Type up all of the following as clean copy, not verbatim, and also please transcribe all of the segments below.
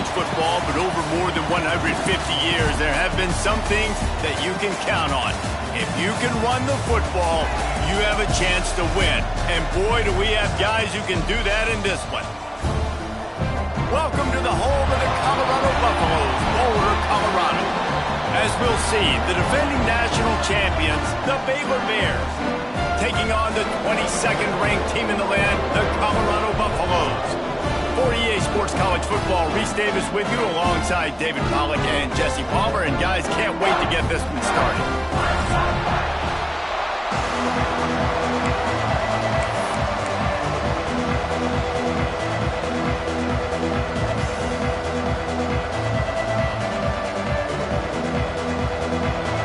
college football, but over more than 150 years, there have been some things that you can count on. If you can run the football, you have a chance to win. And boy, do we have guys who can do that in this one. Welcome to the home of the Colorado Buffaloes, Boulder, Colorado. As we'll see, the defending national champions, the Baylor Bears, taking on the 22nd ranked team in the land, the Colorado Buffaloes. For EA Sports College Football, Reese Davis with you alongside David Pollack and Jesse Palmer. And guys, can't wait to get this one started.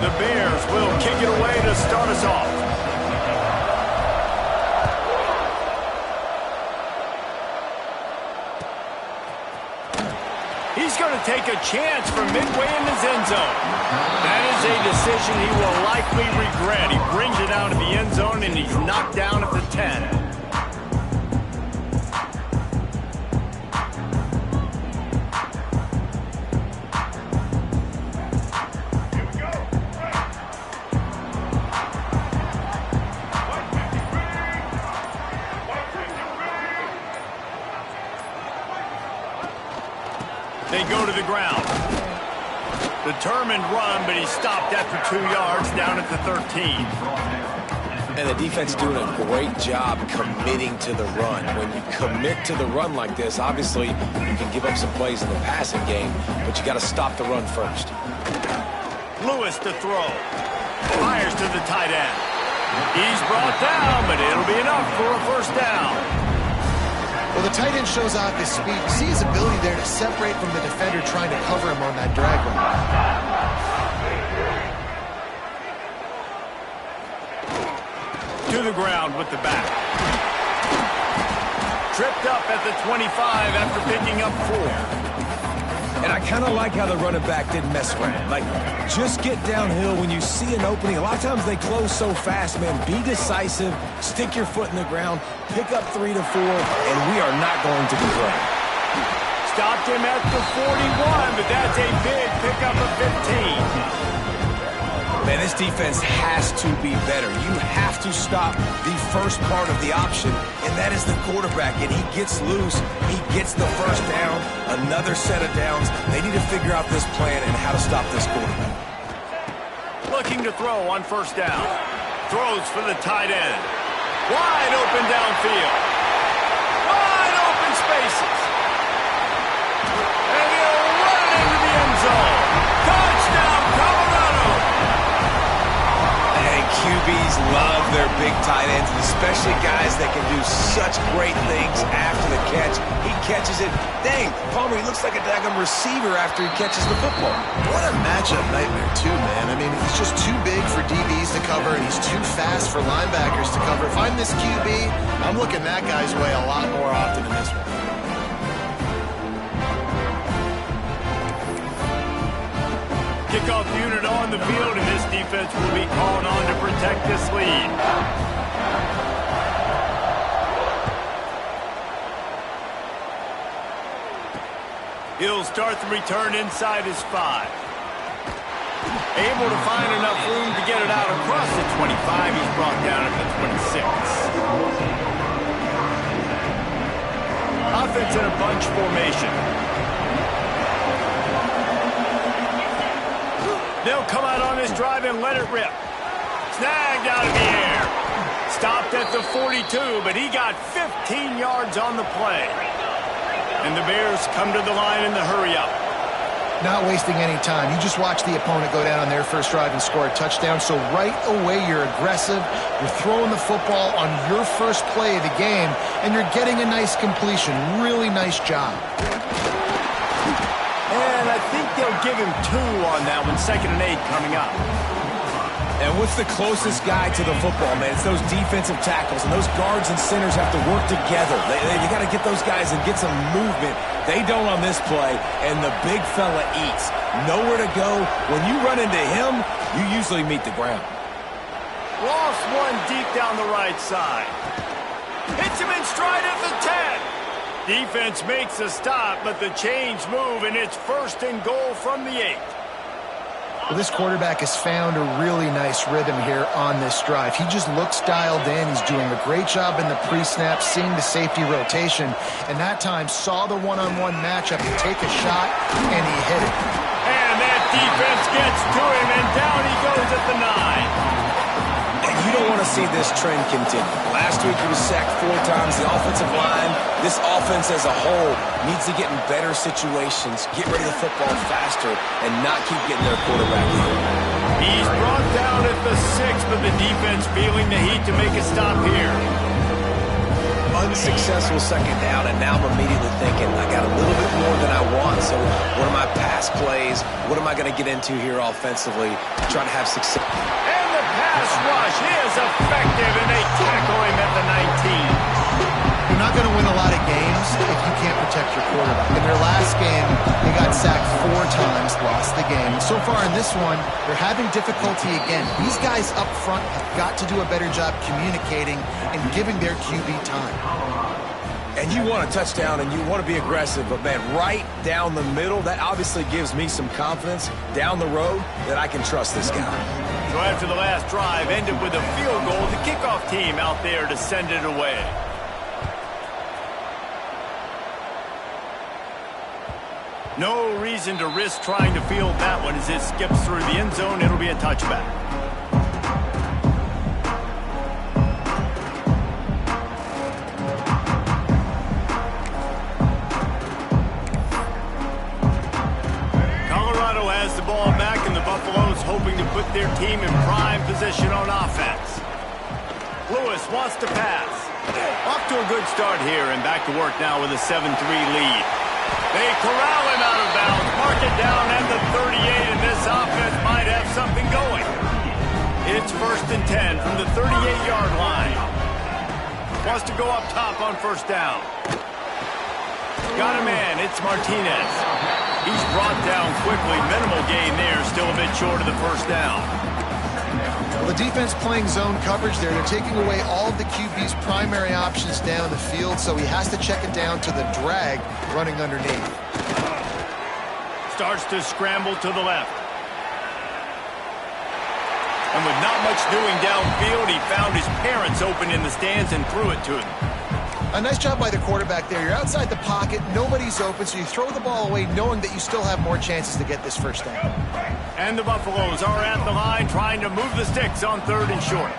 The Bears will kick it away to start us off. He's going to take a chance from midway in his end zone. That is a decision he will likely regret. He brings it down to the end zone, and he's knocked down at the 10. They go to the ground. Determined run, but he stopped after 2 yards down at the 13. And the defense doing a great job committing to the run. When you commit to the run like this, obviously you can give up some plays in the passing game, but you got to stop the run first. Lewis to throw. Fires to the tight end. He's brought down, but it'll be enough for a first down. Well, the tight end shows off his speed. You see his ability there to separate from the defender trying to cover him on that drag run. To the ground with the back. Tripped up at the 25 after picking up 4. And I kind of like how the running back didn't mess around. Like, just get downhill when you see an opening. A lot of times they close so fast, man. Be decisive, stick your foot in the ground, pick up 3 to 4, and we are not going to be wrong. Stopped him at the 41, but that's a big pickup of 15. Man, this defense has to be better. You have to stop the first part of the option, and that is the quarterback. And he gets loose. He gets the first down, another set of downs. They need to figure out this plan and how to stop this quarterback. Looking to throw on first down. Throws for the tight end. Wide open downfield. Wide open spaces. And he'll run it into the end zone. Touchdown, Colorado! And QBs love their big tight ends, and especially guys that can do such great things after the catch. He catches it. Dang, Palmer, he looks like a daggum receiver after he catches the football. What a matchup nightmare, too, man. I mean, he's just too big for DBs to cover, and he's too fast for linebackers to cover. If I'm this QB, I'm looking that guy's way a lot more often than this one. Kickoff unit on the field, and this defense will be called on to protect this lead. He'll start the return inside his 5. Able to find enough room to get it out across the 25. He's brought down at the 26. Offense in a bunch formation. They'll come out on this drive and let it rip. Snagged out of the air. Stopped at the 42, but he got 15 yards on the play. And the Bears come to the line in the hurry-up. Not wasting any time. You just watch the opponent go down on their first drive and score a touchdown. So right away, you're aggressive. You're throwing the football on your first play of the game, and you're getting a nice completion. Really nice job. And I think they'll give him 2 on that one. 2nd and 8 coming up. And what's the closest guy to the football, man? It's those defensive tackles, and those guards and centers have to work together. They got to get those guys and get some movement. They don't on this play, and the big fella eats. Nowhere to go. When you run into him, you usually meet the ground. Lost one deep down the right side. Hits him in stride at the 10. Defense makes a stop, but the chains move, and it's 1st and goal from the 8. Well, this quarterback has found a really nice rhythm here on this drive. He just looks dialed in. He's doing a great job in the pre-snap, seeing the safety rotation, and that time saw the one-on-one matchup to take a shot, and he hit it. And that defense gets to him, and down he goes at the 9. You don't want to see this trend continue. Last week he was sacked 4 times. The offensive line, this offense as a whole, needs to get in better situations, get rid of the football faster, and not keep getting their quarterback in. He's brought down at the 6, but the defense feeling the heat to make a stop here. Unsuccessful 2nd down, and now I'm immediately thinking, I got a little bit more than I want, so what are my pass plays? What am I going to get into here offensively to try to have success? And the pass rush is effective, and they tackle him at the 19. You're not going to win a lot of games if you can't protect your quarterback. In their last game, they got sacked 4 times, lost the game. And so far in this one, they're having difficulty again. These guys up front have got to do a better job communicating and giving their QB time. And you want a touchdown and you want to be aggressive, but man, right down the middle, that obviously gives me some confidence down the road that I can trust this guy. So after the last drive ended with a field goal, the kickoff team out there to send it away. No reason to risk trying to field that one as it skips through the end zone. It'll be a touchback. Colorado has the ball back, and the Buffaloes hoping to put their team in prime position on offense. Lewis wants to pass. Off to a good start here, and back to work now with a 7-3 lead. They corral him out of bounds, mark it down at the 38, and this offense might have something going. It's 1st and 10 from the 38-yard line. Wants to go up top on 1st down. Got a man, it's Martinez. He's brought down quickly, minimal gain there, still a bit short of the 1st down. Well, the defense playing zone coverage there. They're taking away all of the QB's primary options down the field, so he has to check it down to the drag running underneath. Starts to scramble to the left. And with not much doing downfield, he found his parents open in the stands and threw it to him. A nice job by the quarterback there. You're outside the pocket, nobody's open, so you throw the ball away knowing that you still have more chances to get this 1st down. And the Buffaloes are at the line trying to move the sticks on 3rd and short.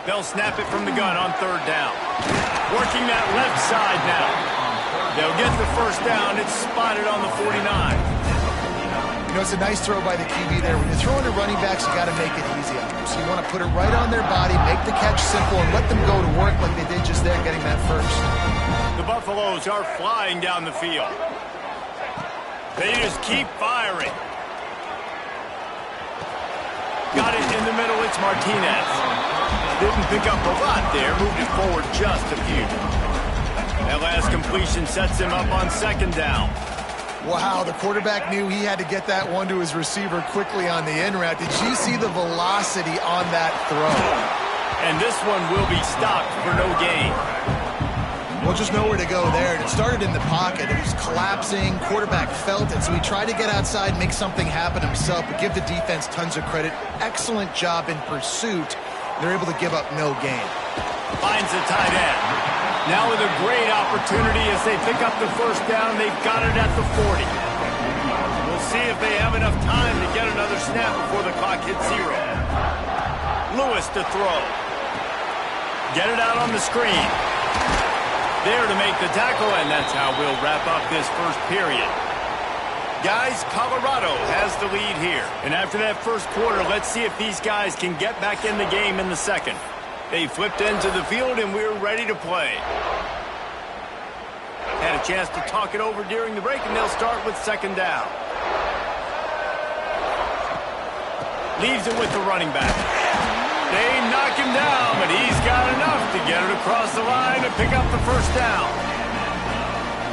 They'll snap it from the gun on 3rd down. Working that left side now. They'll get the 1st down. It's spotted on the 49. You know, it's a nice throw by the QB there. When you're throwing to running backs, you got to make it easy on them. So you want to put it right on their body, make the catch simple, and let them go to work like they did just there, getting that 1st. The Buffaloes are flying down the field. They just keep firing. Got it in the middle, it's Martinez. Didn't pick up a lot there, moved it forward just a few. That last completion sets him up on 2nd down. Wow, the quarterback knew he had to get that one to his receiver quickly on the in route. Did you see the velocity on that throw? And this one will be stopped for no gain. Well, just nowhere to go there. It started in the pocket. It was collapsing. Quarterback felt it, so he tried to get outside, make something happen himself, but give the defense tons of credit. Excellent job in pursuit. They're able to give up no gain. Finds the tight end. Now with a great opportunity as they pick up the 1st down. They've got it at the 40. We'll see if they have enough time to get another snap before the clock hits 0. Lewis to throw. Get it out on the screen. There to make the tackle, and that's how we'll wrap up this 1st period. Guys, Colorado has the lead here. And after that 1st quarter, let's see if these guys can get back in the game in the 2nd. They flipped into the field, and we're ready to play. Had a chance to talk it over during the break, and they'll start with 2nd down. Leaves it with the running back. They knock him down, but he's got enough to get it across the line and pick up the 1st down.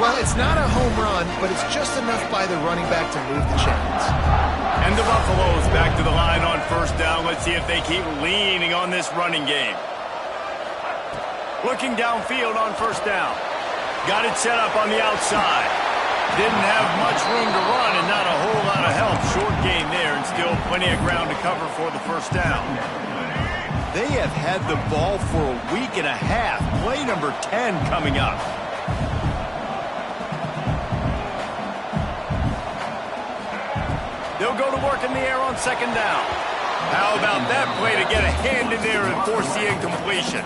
Well, it's not a home run, but it's just enough by the running back to move the chains. And the Buffaloes back to the line on 1st down. Let's see if they keep leaning on this running game. Looking downfield on 1st down. Got it set up on the outside. Didn't have much room to run and not a whole lot of help. Short gain there and still plenty of ground to cover for the first down. They have had the ball for a week and a half. Play number 10 coming up. They'll go to work in the air on second down. How about that play to get a hand in there and force the incompletion?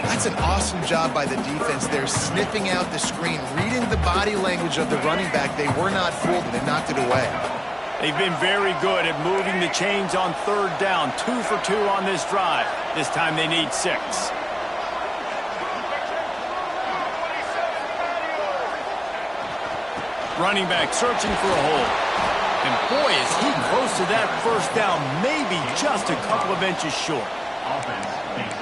That's an awesome job by the defense. They're sniffing out the screen, reading the body language of the running back. They were not fooled, and they knocked it away. They've been very good at moving the chains on third down. 2 for 2 on this drive. This time they need 6. Running back searching for a hole. And boy, is he close to that first down. Maybe just a couple of inches short.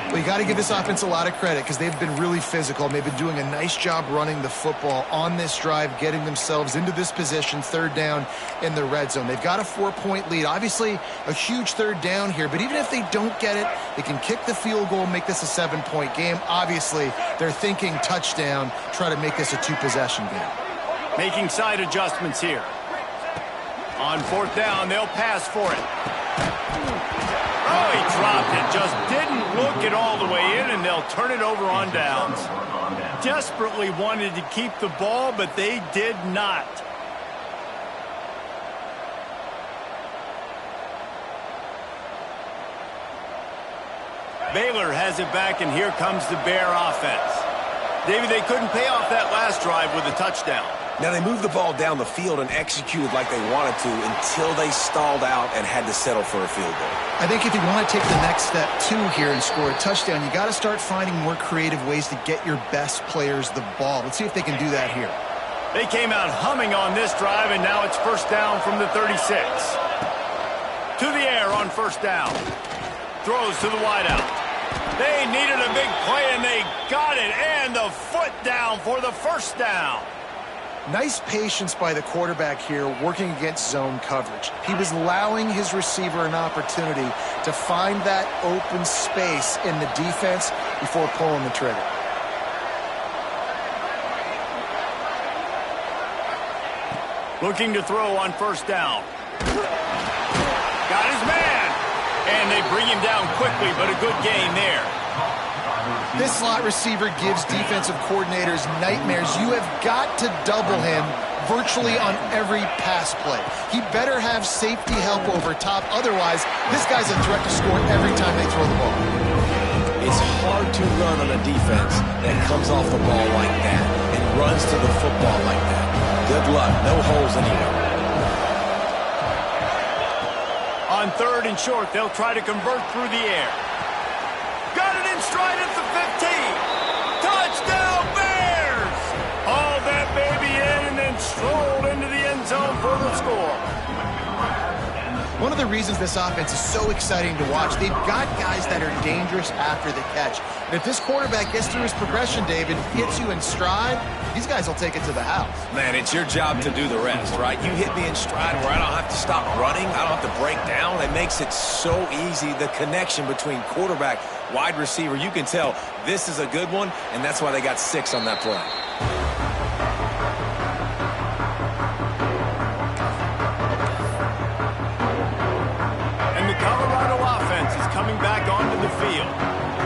Well, you got to give this offense a lot of credit because they've been really physical. And they've been doing a nice job running the football on this drive, getting themselves into this position, third down in the red zone. They've got a 4-point lead. Obviously, a huge third down here. But even if they don't get it, they can kick the field goal and make this a 7-point game. Obviously, they're thinking touchdown, try to make this a 2-possession game. Making side adjustments here. On fourth down, they'll pass for it. Oh, he dropped it. Just didn't look it all the way in, and they'll turn it over on downs. Desperately wanted to keep the ball, but they did not. Baylor has it back, and here comes the Bear offense. David, they couldn't pay off that last drive with a touchdown. Now, they moved the ball down the field and executed like they wanted to until they stalled out and had to settle for a field goal. I think if you want to take the next step, too, here and score a touchdown, you got to start finding more creative ways to get your best players the ball. Let's see if they can do that here. They came out humming on this drive, and now it's first down from the 36. To the air on first down. Throws to the wideout. They needed a big play, and they got it. And the foot down for the first down. Nice patience by the quarterback here working against zone coverage. He was allowing his receiver an opportunity to find that open space in the defense before pulling the trigger. Looking to throw on first down. Got his man. And they bring him down quickly, but a good gain there. This slot receiver gives defensive coordinators nightmares. You have got to double him virtually on every pass play. He better have safety help over top. Otherwise, this guy's a threat to score every time they throw the ball. It's hard to run on a defense that comes off the ball like that and runs to the football like that. Good luck. No holes anywhere. On third and short, they'll try to convert through the air. Got it in stride at the 15. Touchdown, Bears! Hauled that baby in and then strolled into the end zone for the score. One of the reasons this offense is so exciting to watch, they've got guys that are dangerous after the catch. And if this quarterback gets through his progression, David, hits you in stride, these guys will take it to the house. Man, it's your job to do the rest, right? You hit me in stride where I don't have to stop running. I don't have to break down. It makes it so easy. The connection between quarterback, wide receiver, you can tell this is a good one, and that's why they got 6 on that play. And the Colorado offense is coming back onto the field.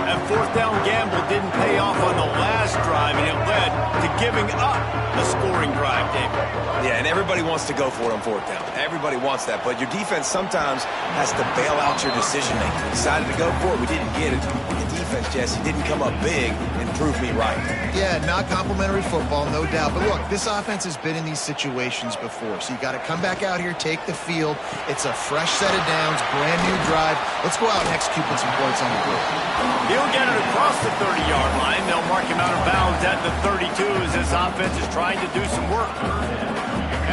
That fourth down gamble didn't pay off on the last drive, and it led to giving up a scoring drive, David. Yeah, and everybody wants to go for it on fourth down. Everybody wants that, but your defense sometimes has to bail out your decision-making. We decided to go for it. We didn't get it. The defense, Jesse, didn't come up big and prove me right. Yeah, not complimentary football, no doubt. But look, this offense has been in these situations before, so you got to come back out here, take the field. It's a fresh set of downs, brand new drive. Let's go out and execute with some points on the board. He'll get it across the 30-yard line. They'll mark him out of bounds at the 32 as this offense is trying to do some work.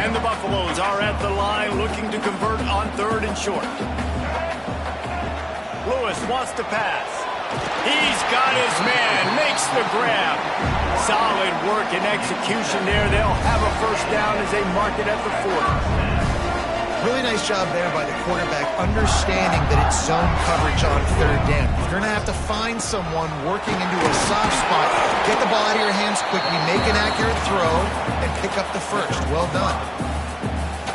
And the Buffaloes are at the line looking to convert on third and short. Lewis wants to pass. He's got his man, makes the grab. Solid work and execution there. They'll have a first down as they mark it at the 40. Really nice job there by the quarterback, understanding that it's zone coverage on third down. You're going to have to find someone working into a soft spot. Get the ball out of your hands quickly, make an accurate throw, and pick up the first. Well done.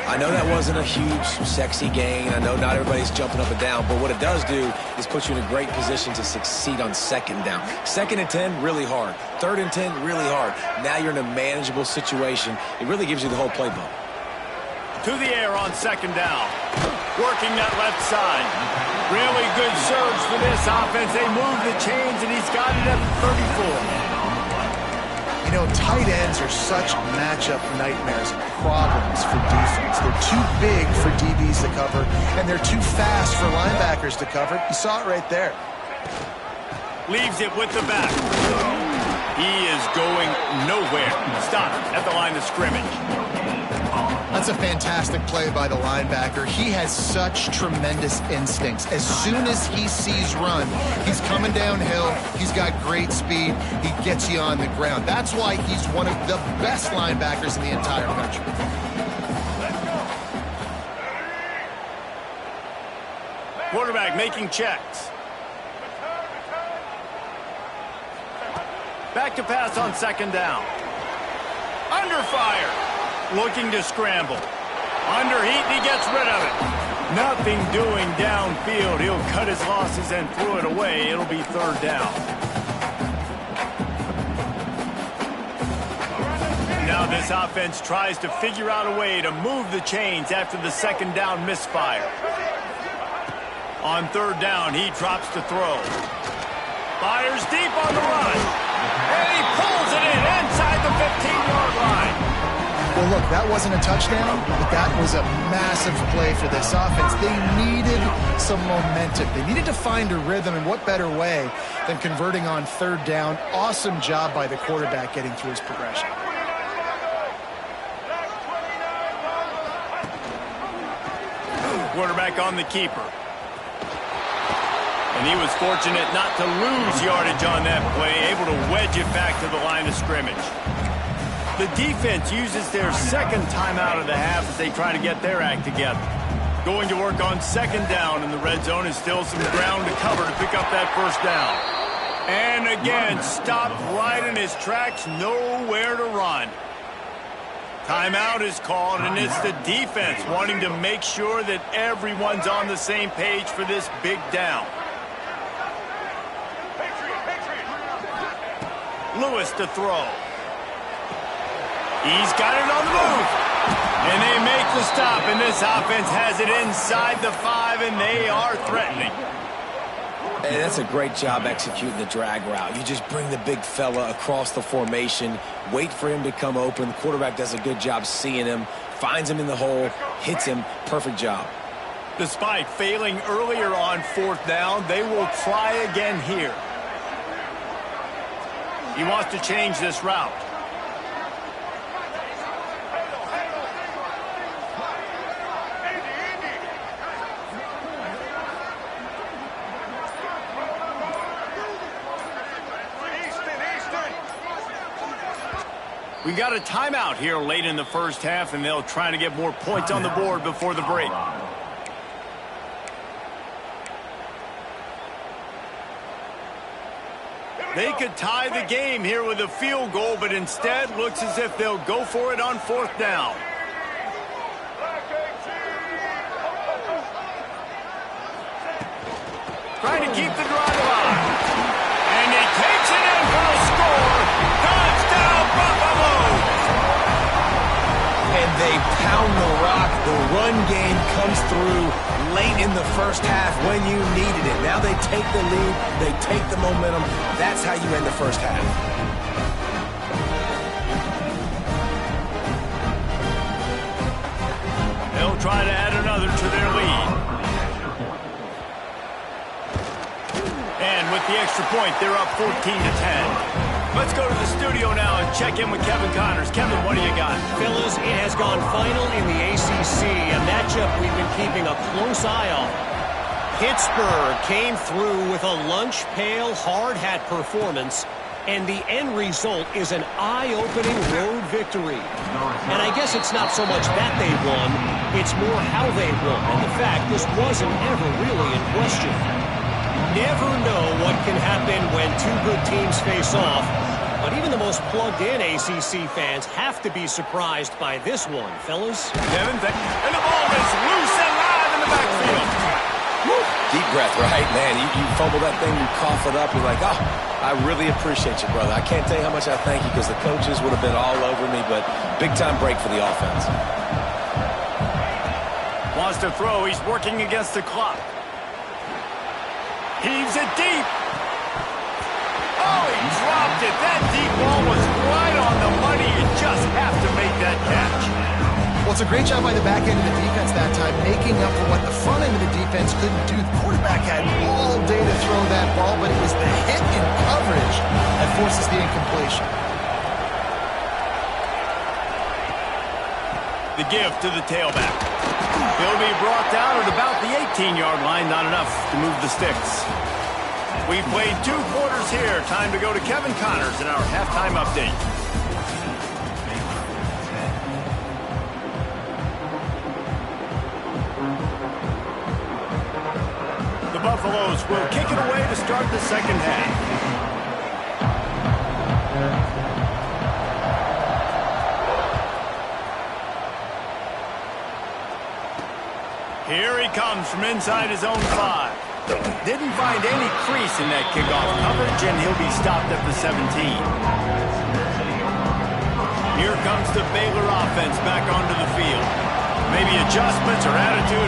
I know that wasn't a huge, sexy gain. I know not everybody's jumping up and down, but what it does do is put you in a great position to succeed on second down. 2nd and 10, really hard. 3rd and 10, really hard. Now you're in a manageable situation. It really gives you the whole playbook. To the air on 2nd down. Working that left side. Really good surge for this offense. They move the chains, and he's got it at the 34. You know, tight ends are such matchup nightmares and problems for defense. They're too big for DBs to cover, and they're too fast for linebackers to cover. You saw it right there. Leaves it with the back. He is going nowhere. Stopped at the line of scrimmage. That's a fantastic play by the linebacker. He has such tremendous instincts. As soon as he sees run, he's coming downhill. He's got great speed. He gets you on the ground. That's why he's one of the best linebackers in the entire country. Quarterback making checks. Back to pass on 2nd down. Under fire. Looking to scramble. Under heat, and he gets rid of it. Nothing doing downfield. He'll cut his losses and throw it away. It'll be 3rd down. Now this offense tries to figure out a way to move the chains after the 2nd down misfire. On 3rd down, he drops to throw. Fires deep on the run. And he pulls it in inside the 15-yard line. Well, look, that wasn't a touchdown, but that was a massive play for this offense. They needed some momentum. They needed to find a rhythm, and what better way than converting on 3rd down. Awesome job by the quarterback getting through his progression. Quarterback on the keeper. And he was fortunate not to lose yardage on that play, able to wedge it back to the line of scrimmage. The defense uses their 2nd timeout of the half as they try to get their act together. Going to work on 2nd down in the red zone, is still some ground to cover to pick up that 1st down. And again, stopped right in his tracks, nowhere to run. Timeout is called, and it's the defense wanting to make sure that everyone's on the same page for this big down. Lewis to throw. He's got it on the move. And they make the stop, and this offense has it inside the 5, and they are threatening. And that's a great job executing the drag route. You just bring the big fella across the formation, wait for him to come open. The quarterback does a good job seeing him, finds him in the hole, hits him. Perfect job. Despite failing earlier on 4th down, they will try again here. He wants to change this route. We got a timeout here late in the 1st half, and they'll try to get more points on the board before the break. They could tie the game here with a field goal, but instead looks as if they'll go for it on 4th down. Trying to keep the drive alive. And he takes it in for a score. Touchdown, Buffalo! And they pound the rock. The run game comes through late in the 1st half when you needed it. Now they take the lead. They take the momentum. That's how you end the 1st half. They'll try to add another to their lead. And with the extra point, they're up 14-10. Let's go to the studio now and check in with Kevin Connors. Kevin, what do you got? Fellas, it has gone final in the ACC, a matchup we've been keeping a close eye on. Pittsburgh came through with a lunch pail hard hat performance And the end result is an eye-opening road victory. And I guess it's not so much that they won, it's more how they won. And the fact this wasn't ever really in question. Never know what can happen when two good teams face off. But even the most plugged-in ACC fans have to be surprised by this one, fellas. Devin, and the ball is loose and live in the backfield. Woo. Deep breath, right? Man, you fumble that thing, you cough it up, you're like, oh, I really appreciate you, brother. I can't tell you how much I thank you because the coaches would have been all over me, but big-time break for the offense. Wants to throw. He's working against the clock. Heaves it deep. Oh, he dropped it. That deep ball was right on the money. You just have to make that catch. Well, it's a great job by the back end of the defense that time, making up for what the front end of the defense couldn't do. The quarterback had all day to throw that ball, but it was the hit in coverage that forces the incompletion. The give to the tailback. He'll be brought down at about the 18-yard line. Not enough to move the sticks. We've played 2 quarters here. Time to go to Kevin Connors in our halftime update. The Buffaloes will kick it away to start the second half. Here he comes from inside his own 5. Didn't find any crease in that kickoff coverage, and he'll be stopped at the 17. Here comes the Baylor offense back onto the field. Maybe adjustments or attitude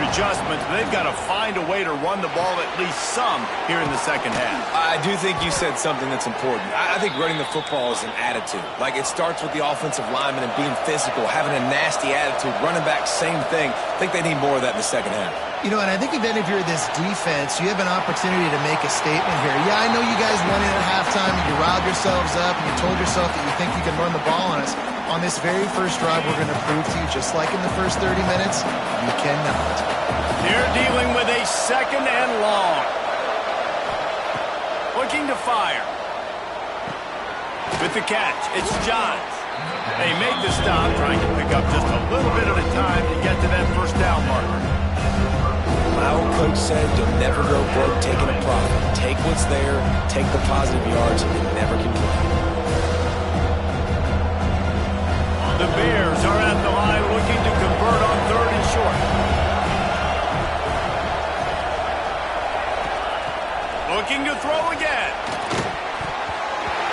adjustments, but they've got to find a way to run the ball at least some here in the second half. I do think you said something that's important. I think running the football is an attitude. Like, it starts with the offensive lineman and being physical, having a nasty attitude. Running back, same thing. I think they need more of that in the second half. You know, and I think if you're this defense, you have an opportunity to make a statement here. Yeah, I know you guys went in at halftime and you riled yourselves up and you told yourself that you think you can run the ball on us. On this very first drive, we're going to prove to you, just like in the first 30 minutes, you cannot. They're dealing with a second and long. Looking to fire. With the catch, it's Johns. They make the stop, trying to pick up just a little bit at a time to get to that first down marker. My old coach said you'll never go broke taking a profit. Take what's there, take the positive yards, and never complain. The Bears are at the line looking to convert on 3rd and short. Looking to throw again.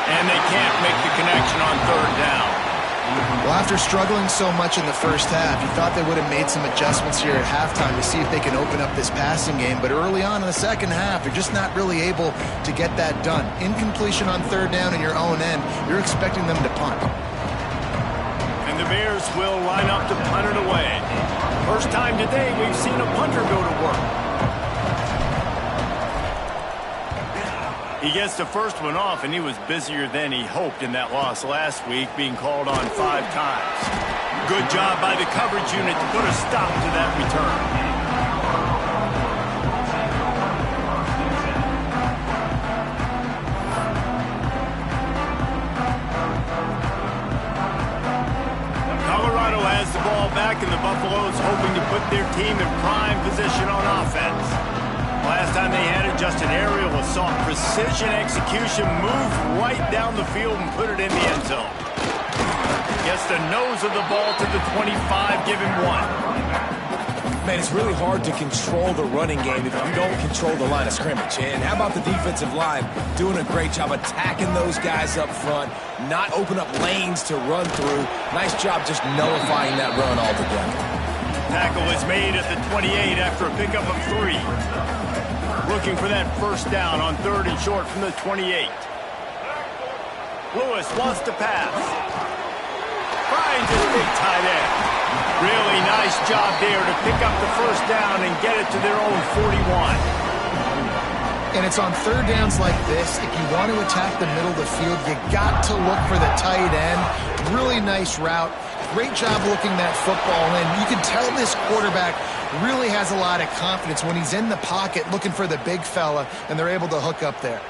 And they can't make the connection on 3rd down. Well, after struggling so much in the first half, you thought they would have made some adjustments here at halftime to see if they can open up this passing game. But early on in the second half, they're just not really able to get that done. Incompletion on 3rd down in your own end, you're expecting them to punt. And the Bears will line up to punt it away. First time today we've seen a punter go to work. He gets the first one off, and he was busier than he hoped in that loss last week, being called on 5 times. Good job by the coverage unit to put a stop to that return. Colorado has the ball back, and the Buffaloes hoping to put their team in prime position on offense. Last time they had it, Justin Ariel saw precision execution, moved right down the field and put it in the end zone. Gets the nose of the ball to the 25, give him 1. Man, it's really hard to control the running game if you don't control the line of scrimmage. And how about the defensive line doing a great job attacking those guys up front, not open up lanes to run through. Nice job just nullifying that run altogether. Tackle is made at the 28 after a pickup of 3. Looking for that first down on 3rd and short from the 28. Lewis wants to pass. Finds his big tight end. Really nice job there to pick up the first down and get it to their own 41. And it's on 3rd downs like this, if you want to attack the middle of the field, you got to look for the tight end. Really nice route. Great job looking that football in. You can tell this quarterback really has a lot of confidence when he's in the pocket looking for the big fella, and they're able to hook up there.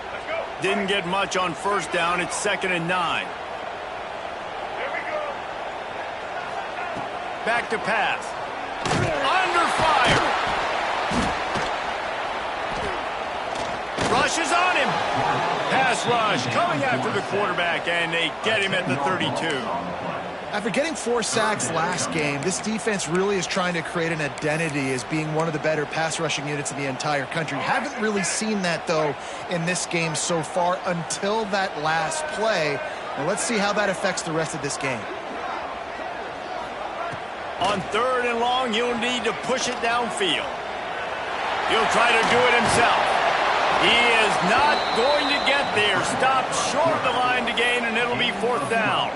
Didn't get much on first down. It's 2nd and 9. Back to pass. Under fire. Rush is on him. Pass rush coming after the quarterback, and they get him at the 32. After getting 4 sacks last game, this defense really is trying to create an identity as being one of the better pass rushing units in the entire country. Haven't really seen that, though, in this game so far until that last play. And let's see how that affects the rest of this game. On 3rd and long, he'll need to push it downfield. He'll try to do it himself. He is not going to get there. Stopped short of the line to gain, and it'll be 4th down.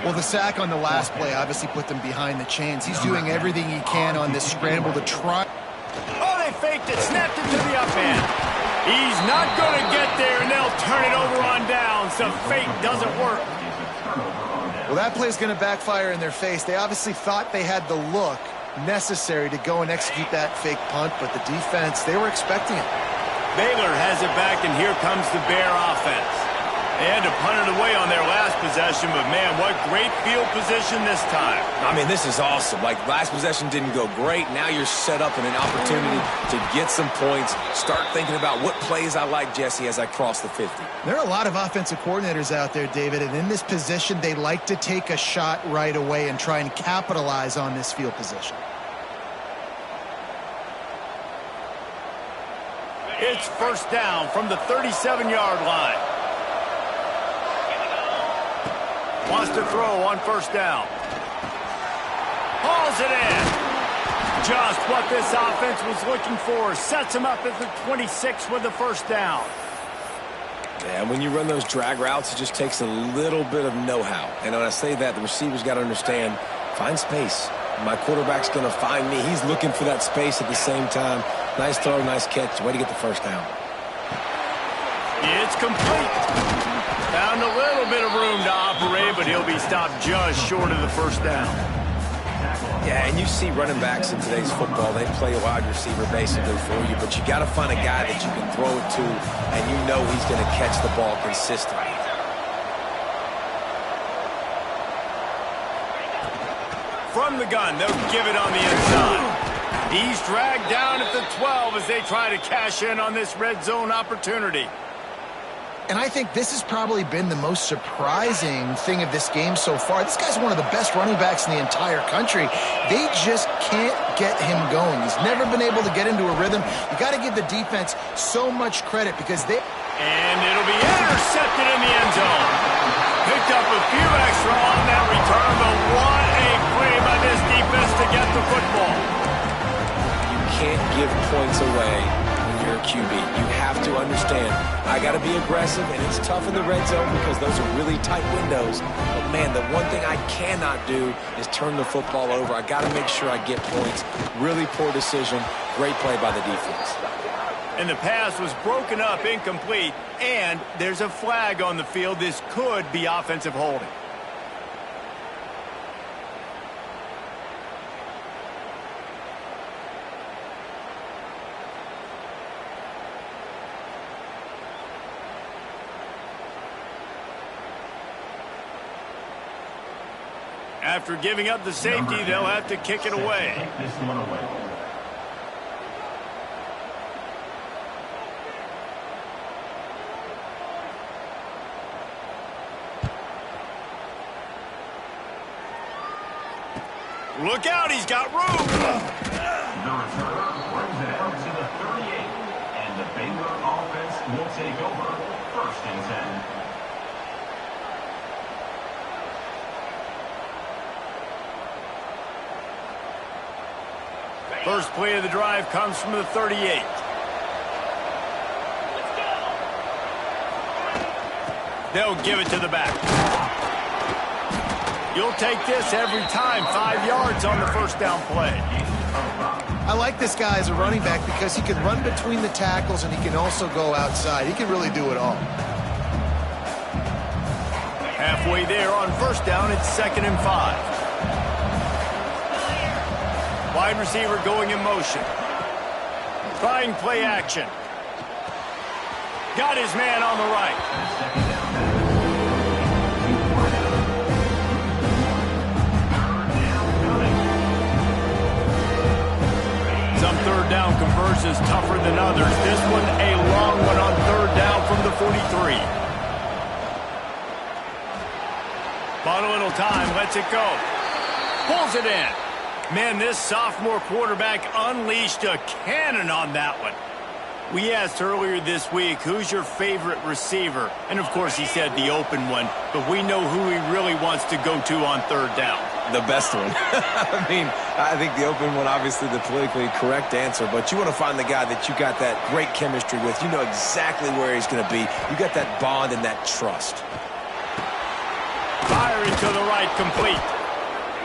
Well, the sack on the last play obviously put them behind the chains. He's doing everything he can on this scramble to try. Oh, they faked it, snapped it to the up end. He's not going to get there, and they'll turn it over on downs. The fake doesn't work. Well, that play is going to backfire in their face. They obviously thought they had the look necessary to go and execute that fake punt, but the defense, they were expecting it. Baylor has it back, and here comes the Bear offense. They had to punt it away on their last possession, but, man, what great field position this time. I mean, this is awesome. Like, last possession didn't go great. Now you're set up in an opportunity to get some points. Start thinking about what plays I like, Jesse, as I cross the 50. There are a lot of offensive coordinators out there, David, and in this position, they like to take a shot right away and try and capitalize on this field position. It's 1st down from the 37-yard line. Wants to throw on 1st down. Hauls it in. Just what this offense was looking for. Sets him up at the 26 with the 1st down. Yeah, when you run those drag routes, it just takes a little bit of know-how. And when I say that, the receiver's got to understand, find space. My quarterback's going to find me. He's looking for that space at the same time. Nice throw, nice catch. Way to get the 1st down. It's complete. Found a little bit of room to operate, but he'll be stopped just short of the 1st down. Yeah, and you see running backs in today's football, they play a wide receiver basically for you, but you got to find a guy that you can throw it to, and you know he's going to catch the ball consistently. From the gun, they'll give it on the inside. He's dragged down at the 12 as they try to cash in on this red zone opportunity. And I think this has probably been the most surprising thing of this game so far. This guy's one of the best running backs in the entire country. They just can't get him going. He's never been able to get into a rhythm. You got to give the defense so much credit because they... And it'll be intercepted in the end zone. Picked up a few extra on that return, but what a play by this defense to get the football. You can't give points away when you're a QB. You have to understand, I got to be aggressive, and it's tough in the red zone because those are really tight windows. But, man, the one thing I cannot do is turn the football over. I got to make sure I get points. Really poor decision. Great play by the defense. And the pass was broken up, incomplete, and there's a flag on the field. This could be offensive holding. After giving up the safety, they'll have to kick it away. Look out, he's got room. The returner brings it out to the 38, and the Baylor offense will take over 1st and 10. First play of the drive comes from the 38. They'll give it to the back. You'll take this every time. 5 yards on the 1st down play. I like this guy as a running back because he can run between the tackles and he can also go outside. He can really do it all. Halfway there on 1st down, it's 2nd and 5. Wide receiver going in motion. Trying play action. Got his man on the right. Some third down conversions tougher than others. This one a long one on third down from the 43. Bought a little time, lets it go. Pulls it in. Man, this sophomore quarterback unleashed a cannon on that one. We asked earlier this week, who's your favorite receiver? And, of course, he said the open one. But we know who he really wants to go to on third down. The best one. I mean, I think the open one, obviously the politically correct answer, but you want to find the guy that you got that great chemistry with. You know exactly where he's going to be. You got that bond and that trust. Firing to the right, complete.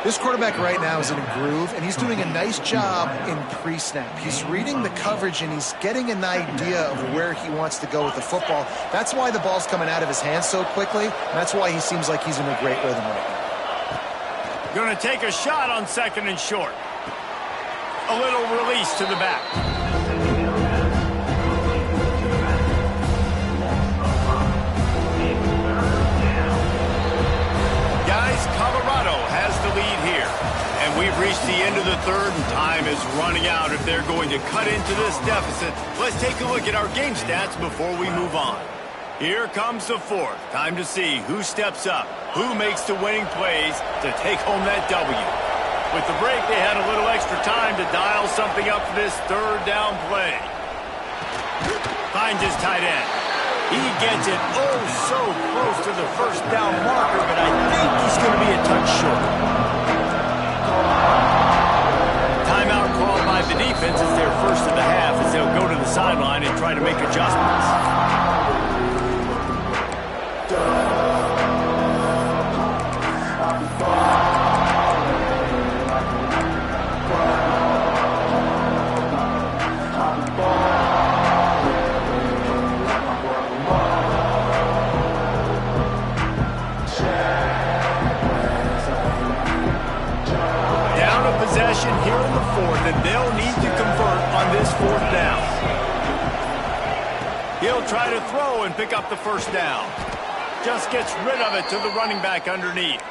This quarterback right now is in a groove, and he's doing a nice job in pre-snap. He's reading the coverage, and he's getting an idea of where he wants to go with the football. That's why the ball's coming out of his hands so quickly, and that's why he seems like he's in a great rhythm right now. Going to take a shot on second and short. A little release to the back. Colorado has the lead here, and we've reached the end of the third, and time is running out if they're going to cut into this deficit. Let's take a look at our game stats before we move on. Here comes the fourth. Time to see who steps up, who makes the winning plays to take home that W. With the break, they had a little extra time to dial something up for this third down play. Finds his tight end. He gets it oh so close to the first down marker, but I think he's going to be a touch short. Timeout called by the defense. It's their first of the half as they'll go to the sideline and try to make adjustments. Here in the fourth, and they'll need to convert on this fourth down. He'll try to throw and pick up the first down. Just gets rid of it to the running back underneath.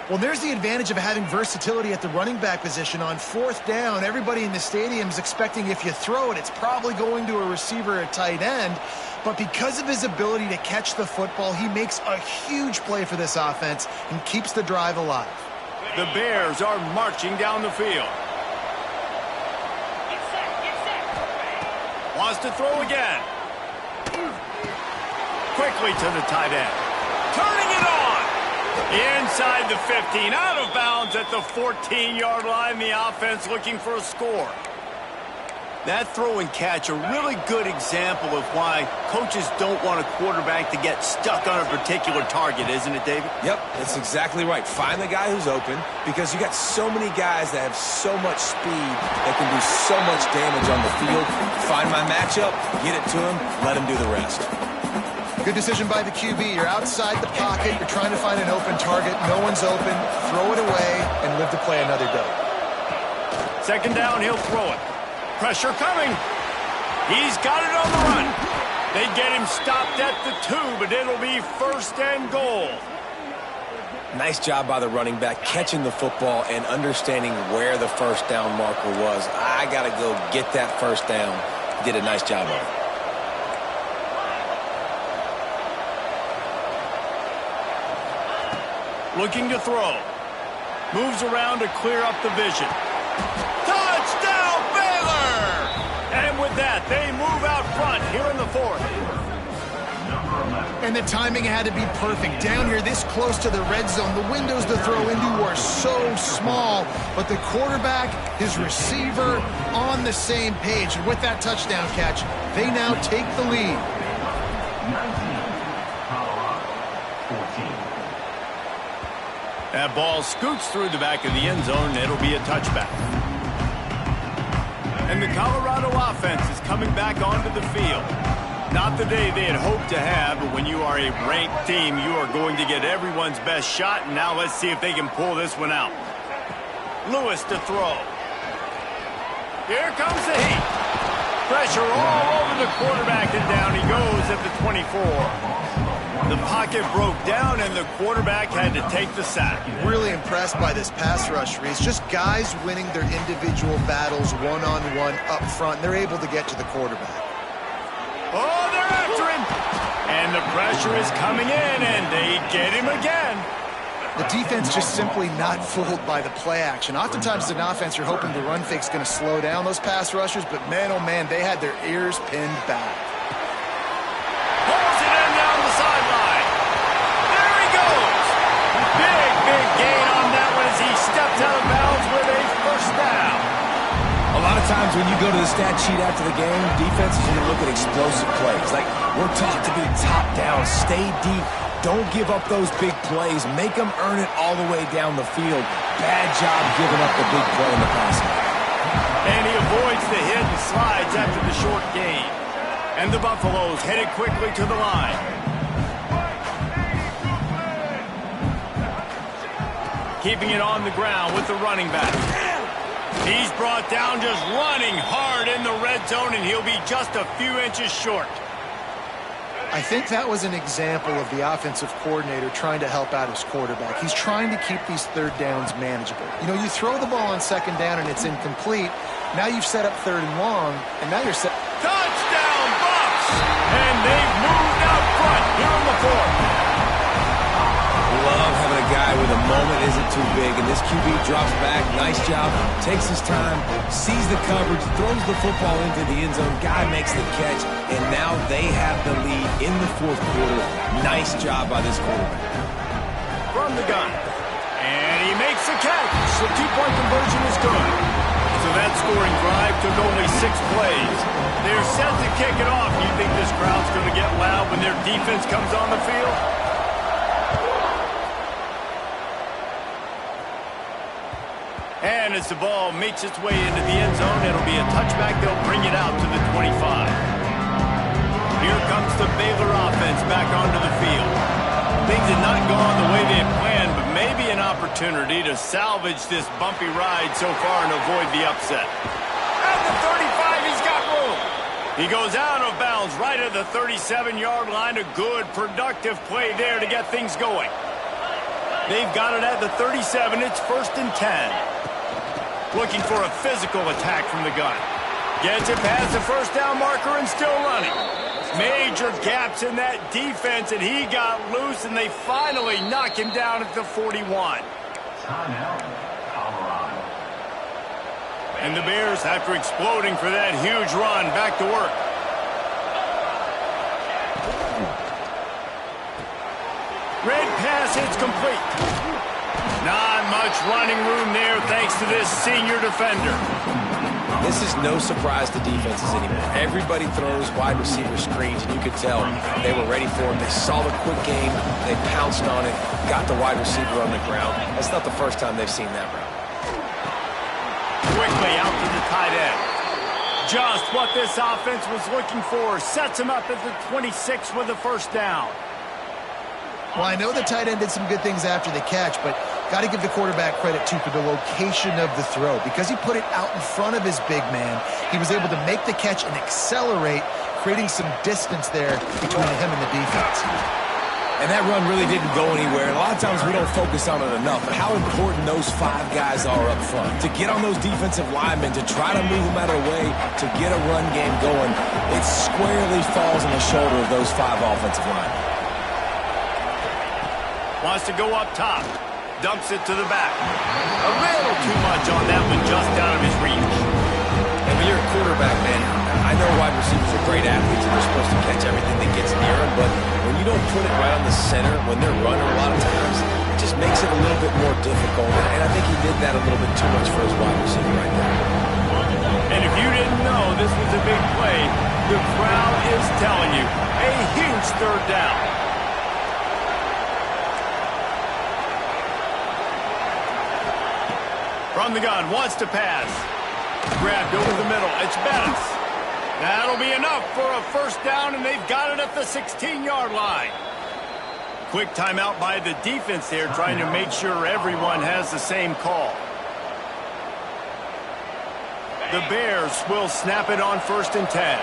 Well, there's the advantage of having versatility at the running back position. On fourth down, everybody in the stadium is expecting if you throw it, it's probably going to a receiver or tight end. But because of his ability to catch the football, he makes a huge play for this offense and keeps the drive alive. The Bears are marching down the field. Wants to throw again. Quickly to the tight end. Turning it on. Inside the 15. Out of bounds at the 14-yard line. The offense looking for a score. That throw and catch, a really good example of why coaches don't want a quarterback to get stuck on a particular target, isn't it, David? Yep, that's exactly right. Find the guy who's open because you got so many guys that have so much speed that can do so much damage on the field. Find my matchup, get it to him, let him do the rest. Good decision by the QB. You're outside the pocket. You're trying to find an open target. No one's open. Throw it away and live to play another day. Second down, he'll throw it. Pressure coming. He's got it on the run. They get him stopped at the 2, but it'll be first and goal. Nice job by the running back catching the football and understanding where the first down marker was. I got to go get that first down. Did a nice job of it. Looking to throw. Moves around to clear up the vision. Touchdown, Baylor! And with that, they move out front here in the fourth. And the timing had to be perfect. Down here this close to the red zone, the windows to throw into are so small, but the quarterback, his receiver, on the same page. And with that touchdown catch, they now take the lead. 19, Colorado, 14. That ball scoots through the back of the end zone, and it'll be a touchback. And the Colorado offense is coming back onto the field. Not the day they had hoped to have, but when you are a ranked team, you are going to get everyone's best shot, and now let's see if they can pull this one out. Lewis to throw. Here comes the heat. Pressure all over the quarterback, and down he goes at the 24. The pocket broke down, and the quarterback had to take the sack. Really impressed by this pass rush, Reese. Just guys winning their individual battles one-on-one up front. They're able to get to the quarterback. Oh, they're after him. And the pressure is coming in, and they get him again. The defense just simply not fooled by the play action. Oftentimes, as an offense, you're hoping the run fake's going to slow down those pass rushers, but man, oh man, they had their ears pinned back. Pulls it in down the sideline. There he goes. Big gain on that one as he stepped out of bounds with a first down. A lot of times when you go to the stat sheet after the game, defense is going to look at explosive plays. Like, we're taught to be top down, stay deep. Don't give up those big plays. Make them earn it all the way down the field. Bad job giving up the big play in the passing. And he avoids the hit and slides after the short gain. And the Buffaloes headed quickly to the line. Keeping it on the ground with the running back. He's brought down just running hard in the red zone, and he'll be just a few inches short. I think that was an example of the offensive coordinator trying to help out his quarterback. He's trying to keep these third downs manageable. You know, you throw the ball on second down and it's incomplete. Now you've set up third and long, and now you're set. Touchdown, Bucs! And they've moved out front here in the fourth. Love having a guy with a moment isn't too big, and this QB drops back. Nice job. Takes his time, sees the coverage, throws the football into the end zone. Guy makes the catch, and now they have the lead in the fourth quarter. Nice job by this quarterback. From the gun. And he makes the catch. The two-point conversion is good. So that scoring drive took only 6 plays. They're set to kick it off. You think this crowd's going to get loud when their defense comes on the field? And as the ball makes its way into the end zone, it'll be a touchback. They'll bring it out to the 25. Here comes the Baylor offense back onto the field. Things had not gone the way they had planned, but maybe an opportunity to salvage this bumpy ride so far and avoid the upset. At the 35, he's got room. He goes out of bounds right at the 37-yard line. A good, productive play there to get things going. They've got it at the 37. It's 1st and 10. Looking for a physical attack from the gun. Gets it past the first down marker and still running. Major gaps in that defense, and he got loose, and they finally knock him down at the 41. Timeout, Colorado. And the Bears, after exploding for that huge run, back to work. Red pass, it's complete. Not much running room there thanks to this senior defender. This is no surprise to defenses anymore. Everybody throws wide receiver screens, and you could tell they were ready for it. They saw the quick game. They pounced on it, got the wide receiver on the ground. That's not the first time they've seen that route. Quickly out to the tight end. Just what this offense was looking for. Sets him up at the 26 with the first down. Well, I know the tight end did some good things after the catch, but got to give the quarterback credit, too, for the location of the throw. Because he put it out in front of his big man, he was able to make the catch and accelerate, creating some distance there between him and the defense. And that run really didn't go anywhere. A lot of times we don't focus on it enough, but how important those 5 guys are up front. To get on those defensive linemen, to try to move them out of the way, to get a run game going, it squarely falls on the shoulder of those 5 offensive linemen. Wants to go up top. Dumps it to the back. A little too much on that one, just out of his reach. And when you're a quarterback, man, I know wide receivers are great athletes and they're supposed to catch everything that gets near them, but when you don't put it right on the center, when they're running a lot of times, it just makes it a little bit more difficult. And I think he did that a little bit too much for his wide receiver right there. And if you didn't know this was a big play, the crowd is telling you, a huge third down. From the gun, wants to pass. Grabbed over the middle. It's Bettis. That'll be enough for a first down, and they've got it at the 16-yard line. Quick timeout by the defense there, trying to make sure everyone has the same call. The Bears will snap it on 1st and 10.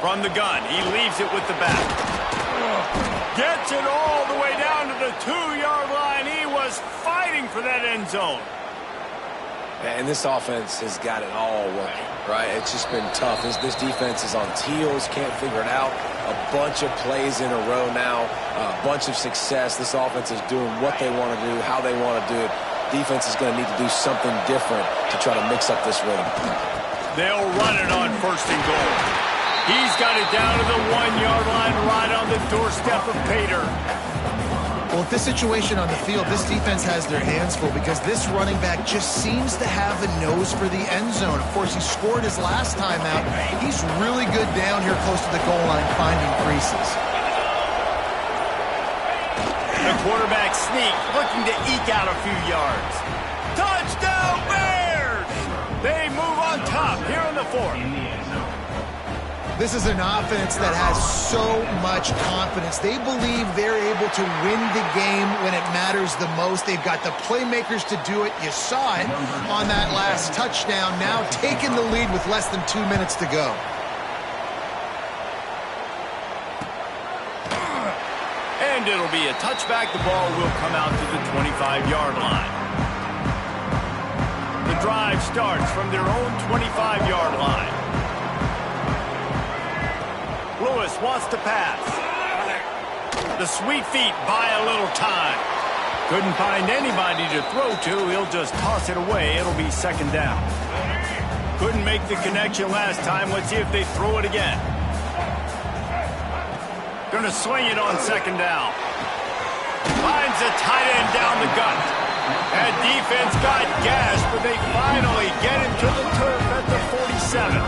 From the gun, he leaves it with the back. Gets it all the way down to the 2-yard line. He was fighting for that end zone. And this offense has got it all working, right? It's just been tough. This defense is on its heels, can't figure it out. A bunch of plays in a row now, a bunch of success. This offense is doing what they want to do, how they want to do it. Defense is going to need to do something different to try to mix up this rhythm. They'll run it on 1st and goal. He's got it down to the 1-yard line right on the doorstep of Pater. Well, with this situation on the field, this defense has their hands full because this running back just seems to have a nose for the end zone. Of course, he scored his last time out. He's really good down here close to the goal line finding creases. The quarterback sneak, looking to eke out a few yards. Touchdown, Bears! They move on top here in the 4th. This is an offense that has so much confidence. They believe they're able to win the game when it matters the most. They've got the playmakers to do it. You saw it on that last touchdown. Now taking the lead with less than 2 minutes to go. And it'll be a touchback. The ball will come out to the 25-yard line. The drive starts from their own 25-yard line. Lewis wants to pass. The sweet feet buy a little time. Couldn't find anybody to throw to. He'll just toss it away. It'll be 2nd down. Couldn't make the connection last time. Let's see if they throw it again. Gonna swing it on 2nd down. Finds a tight end down the gut. That defense got gashed, but they finally get him to the turf at the 47.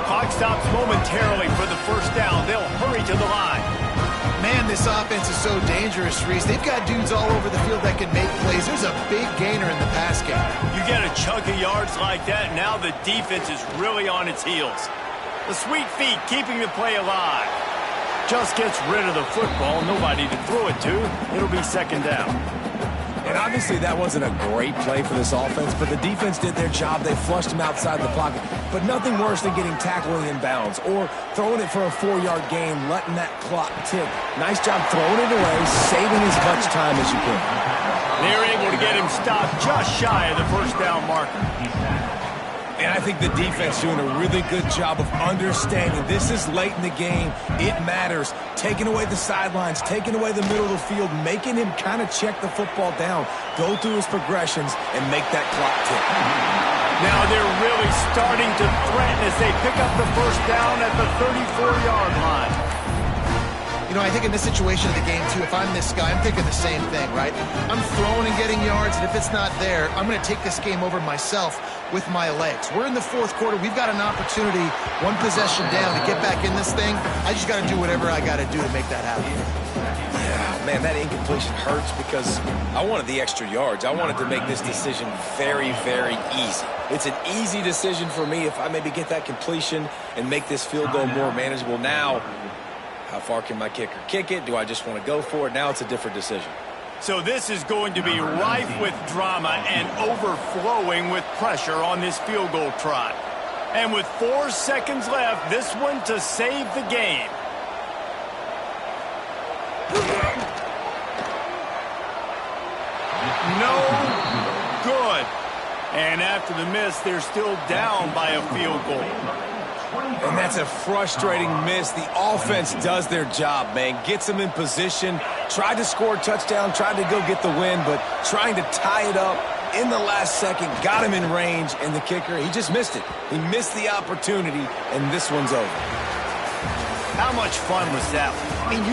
Clock stops momentarily for the 1st down. They'll hurry to the line. Man, this offense is so dangerous, Reese. They've got dudes all over the field that can make plays. There's a big gainer in the pass game. You get a chunk of yards like that, now the defense is really on its heels. The sweet feet keeping the play alive. Just gets rid of the football. Nobody to throw it to. It'll be 2nd down. And obviously that wasn't a great play for this offense, but the defense did their job. They flushed him outside the pocket. But nothing worse than getting tackled in bounds or throwing it for a 4-yard gain, letting that clock tick. Nice job throwing it away, saving as much time as you can. They're able to get him stopped just shy of the 1st down marker. And I think the defense doing a really good job of understanding this is late in the game. It matters. Taking away the sidelines, taking away the middle of the field, making him kind of check the football down, go through his progressions, and make that clock tick. Now they're really starting to threaten as they pick up the 1st down at the 34-yard line. You know, I think in this situation of the game, too, if I'm this guy, I'm thinking the same thing, right? I'm throwing and getting yards, and if it's not there, I'm going to take this game over myself with my legs. We're in the 4th quarter. We've got an opportunity, 1 possession down, to get back in this thing. I just got to do whatever I got to do to make that happen. Yeah, man, that incompletion hurts because I wanted the extra yards. I wanted to make this decision very, very easy. It's an easy decision for me if I maybe get that completion and make this field goal more manageable. Now, how far can my kicker kick it? Do I just want to go for it? Now it's a different decision. So this is going to be rife with drama and overflowing with pressure on this field goal try. And with 4 seconds left, this one to save the game. No good. And after the miss, they're still down by a field goal. And that's a frustrating miss. The offense does their job, man. Gets them in position, tried to score a touchdown, tried to go get the win, but trying to tie it up in the last second, got him in range, and the kicker, he just missed it. He missed the opportunity, and this one's over. How much fun was that? I mean,